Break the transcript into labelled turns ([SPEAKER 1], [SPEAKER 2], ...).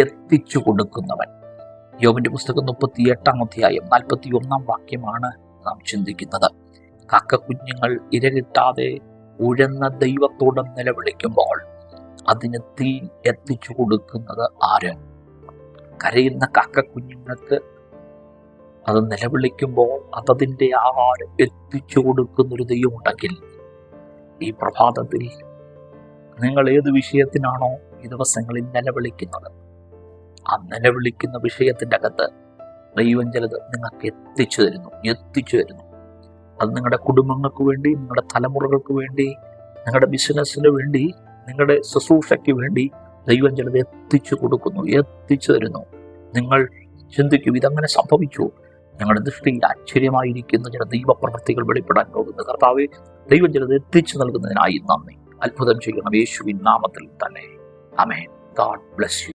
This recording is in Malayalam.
[SPEAKER 1] എത്തിച്ചു കൊടുക്കുന്നവൻ. യോബിന്റെ പുസ്തകം 38 അധ്യായം 41 വാക്യമാണ് നാം ചിന്തിക്കുന്നത്. കാക്കക്കുഞ്ഞുങ്ങൾ ഇര കിട്ടാതെ ഉഴന്ന ദൈവത്തോട് നിലവിളിക്കുമ്പോൾ അതിന് തീ എത്തിച്ചു കൊടുക്കുന്നത് ആര്? കരയുന്ന കാക്കക്കുഞ്ഞുങ്ങൾക്ക് അത് നിലവിളിക്കുമ്പോൾ അതതിൻ്റെ ആഹാരം എത്തിച്ചു കൊടുക്കുന്നൊരു ദൈവമുണ്ടെങ്കിൽ, ഈ പ്രഭാതത്തിൽ നിങ്ങൾ ഏത് വിഷയത്തിനാണോ ഈ ദിവസങ്ങളിൽ നിലവിളിക്കുന്നത്, ആ നിലവിളിക്കുന്ന വിഷയത്തിൻ്റെ അകത്ത് ദൈവം ചിലത് നിങ്ങൾക്ക് എത്തിച്ചു തരുന്നു. അത് നിങ്ങളുടെ കുടുംബങ്ങൾക്ക് വേണ്ടി, നിങ്ങളുടെ തലമുറകൾക്ക് വേണ്ടി, നിങ്ങളുടെ ബിസിനസ്സിന് വേണ്ടി, നിങ്ങളുടെ ശുശ്രൂഷയ്ക്ക് വേണ്ടി ദൈവം ചിലത് എത്തിച്ചു തരുന്നു. നിങ്ങൾ ചിന്തിക്കും, ഇതങ്ങനെ സംഭവിച്ചു? ഞങ്ങളുടെ ദൃഷ്ടിയിൽ ആശ്ചര്യമായിരിക്കുന്ന ചില ദൈവപ്രവൃത്തികൾ വെളിപ്പെടാൻ പോകുന്നു. കർത്താവേ, ദൈവം ചിലത് എത്തിച്ചു നൽകുന്നതിനായി നന്ദി. അത്ഭുതം ചെയ്യണം യേശുവിൻ നാമത്തിൽ തന്നെ. ആമേൻ. God bless U.